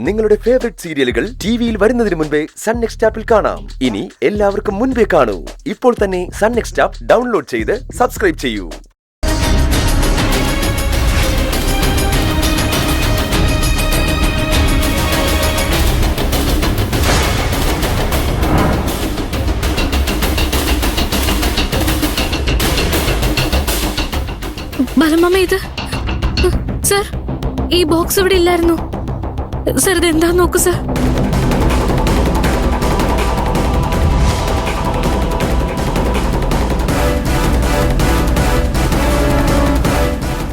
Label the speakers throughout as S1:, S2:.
S1: നിങ്ങളുടെ ഫേവറേറ്റ് സീരിയലുകൾ ടിവിയിൽ വരുന്നതിന് മുൻപേ സൺ നെക്സ്റ്റ് ആപ്പിൽ കാണാം. ഇനി എല്ലാവർക്കും മുൻപേ കാണൂ. ഇപ്പോൾ തന്നെ സൺ നെക്സ്റ്റ് ആപ്പ് ഡൗൺലോഡ് ചെയ്ത് സബ്സ്ക്രൈബ് ചെയ്യൂ.
S2: ബാലമാമ, ഇത് സർ, ഈ ബോക്സ് ഇവിടെ ഇല്ലായിരുന്നു സർ. ഇത് എന്താ നോക്കൂ സർ.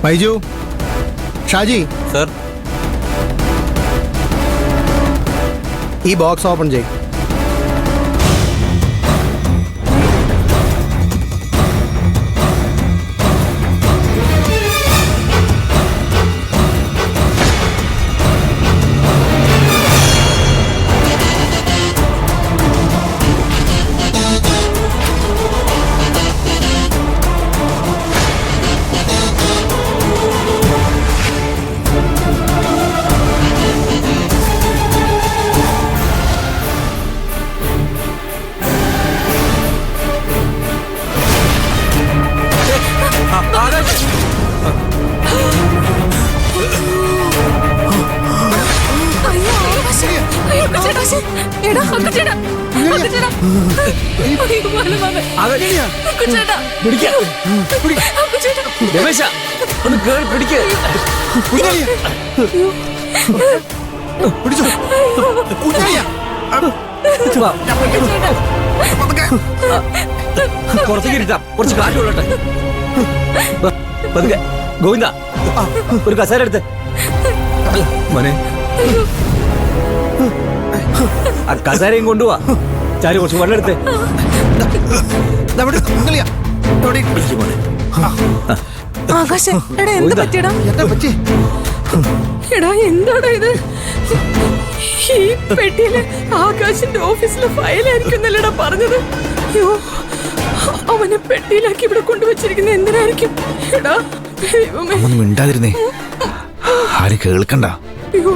S3: ബൈജു, ഷാജി
S4: സർ,
S3: ഈ ബോക്സ് ഓപ്പൺ ചെയ്യും.
S4: കുറച്ചേക്ക് ഇരുത്താം, കുറച്ച് കാറ്റ് കൊള്ളട്ടെ. പതുക്കെ ഗോവിന്ദ, ഒരു കസേര എടുത്ത് മോനെ. ആ കസേരയും കൊണ്ടുപോവാ. ചാരി കുറച്ച് വെള്ളം എടുത്ത്.
S2: ആകാശം, എടാ എന്താ പറ്റിയടാ? എടാ എന്താടാ ഇത്? ഈ പെട്ടിയില് ആകാശിന്റെ ഓഫീസിലെ ഫയലായിരിക്കുന്നല്ലടാ പറഞ്ഞത്. അയ്യോ, അവനെ പെട്ടിയിലാക്കി ഇവിടെ കൊണ്ടുവച്ചിരിക്കുന്ന എന്തിനായിരിക്കും? എടാ ദൈവമേ,
S5: മിണ്ടാതിരുന്നേ, ആരും കേൾക്കണ്ട.
S2: അയ്യോ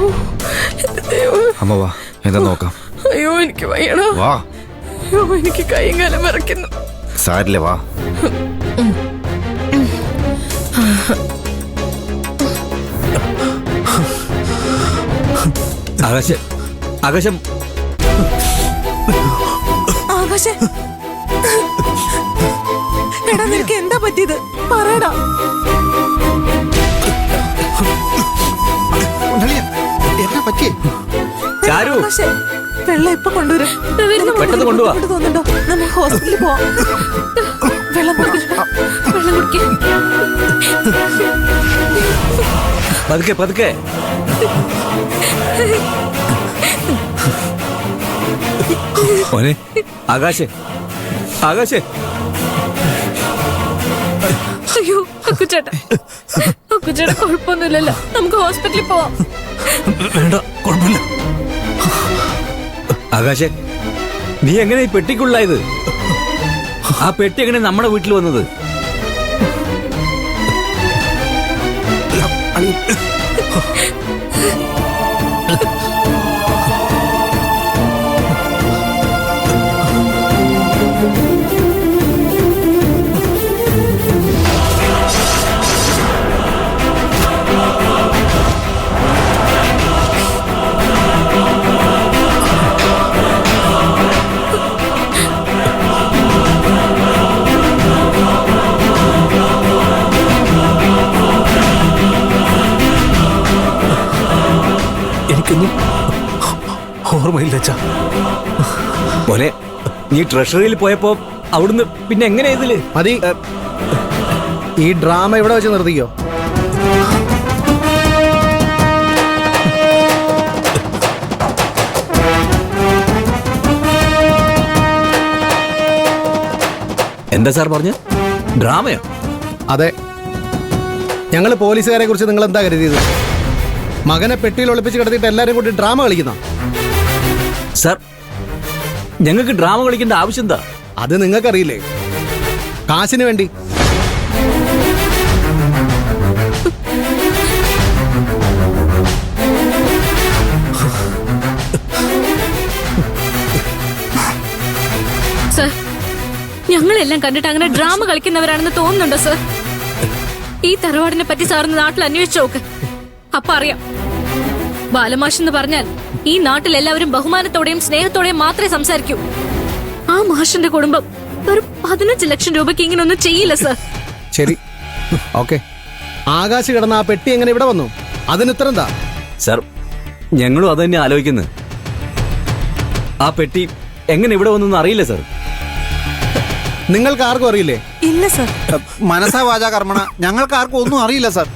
S2: ദൈവമേ.
S5: അമ്മ വാ, എന്താ നോക്കാം.
S2: അയ്യോ എനിക്ക് വയ്യടാ.
S5: വാ.
S2: അയ്യോ എനിക്ക് കൈയും കാലം വിറയ്ക്കുന്നു.
S5: സാരില്ല, വാ.
S4: ആകാശം, ആകാശം,
S2: ആകാശം, എടാ നിനക്ക് എന്താ പറ്റിയത്? പറയടാ.
S3: എന്നാ പറ്റിയേ?
S4: ചാരു,
S2: വെള്ളം ഇപ്പൊ കൊണ്ടുവരും.
S4: പെട്ടെന്ന് കൊണ്ടുപോവാ.
S2: തോന്നുന്നുണ്ടോ? നമുക്ക് ഹോസ്പിറ്റലിൽ പോവാം. വെള്ളം കുടിക്കും.
S4: പതുക്കെ പതുക്കെ. മോനെ, ആകാശേ, ആകാശേ.
S2: അയ്യോ അക്കുച്ചേട്ടാ, അക്കുച്ചേട്ടാ കുഴപ്പമൊന്നുമില്ലല്ലോ, നമുക്ക് ഹോസ്പിറ്റലിൽ പോവാം.
S5: വേണ്ട, കുഴപ്പമില്ല.
S4: ആകാശേ, നീ എങ്ങനെ ഈ പെട്ടിക്കുള്ളായത്? ആ പെട്ടി എങ്ങനെ നമ്മുടെ വീട്ടിൽ വന്നത്?
S5: എനിക്കൊന്നും ഓർമ്മയില്ല അച്ഛാ.
S4: മോനെ, നീ ട്രഷറിയിൽ പോയപ്പോ അവിടുന്ന് പിന്നെ എങ്ങനെയാ ഇതില്?
S3: മതി, ഈ ഡ്രാമ ഇവിടെ വെച്ച് നിർത്തിക്കോ.
S4: എന്താ സാർ പറഞ്ഞ? ഡ്രാമയോ?
S3: അതെ, ഞങ്ങൾ പോലീസുകാരെ കുറിച്ച് നിങ്ങൾ എന്താ കരുതിയത്? മകനെ പെട്ടിയിൽ ഒളിപ്പിച്ച് കിടത്തിയിട്ട് എല്ലാരും കൂടി ഡ്രാമ കളിക്കുന്ന?
S4: സാർ, ഞങ്ങൾക്ക് ഡ്രാമ കളിക്കേണ്ട ആവശ്യം എന്താ?
S3: അത് നിങ്ങൾക്കറിയില്ലേ? കാശിന് വേണ്ടി.
S2: ഞങ്ങളെല്ലാം കണ്ടിട്ട് അങ്ങനെ ഡ്രാമ കളിക്കുന്നവരാണെന്ന് തോന്നുന്നുണ്ടോ സർ? ഈ തറവാടിനെ പറ്റി സാറിന് നാട്ടിൽ അന്വേഷിച്ചു നോക്ക്. അപ്പൊ അറിയാം. ബാലമാഷ് എന്ന് പറഞ്ഞാൽ ഈ നാട്ടിൽ എല്ലാവരും ബഹുമാനത്തോടെയും സ്നേഹത്തോടെയും മാത്രമേ സംസാരിക്കൂ. ആ മാഷിന്റെ കുടുംബം ഒരു 15 ലക്ഷം രൂപയ്ക്ക് ഇങ്ങനെ ഒന്നും ചെയ്യില്ല സർ.
S3: ശരി, ഓക്കെ. ആകാശ് കിടന്ന ആ പെട്ടി എങ്ങനെ ഇവിടെ വന്നു? അതിന് ഉത്തരം എന്താ?
S4: സർ, ഞങ്ങളും അത് തന്നെ ആലോചിക്കുന്നത്. ആ പെട്ടി എങ്ങനെ ഇവിടെ വന്നൊന്നും അറിയില്ല സർ.
S3: നിങ്ങൾക്ക് ആർക്കും അറിയില്ലേ?
S2: ഇല്ല സർ.
S6: മനസ്സാ വാചാ കർമ്മണ ഞങ്ങൾക്ക് ആർക്കും ഒന്നും അറിയില്ല സാർ.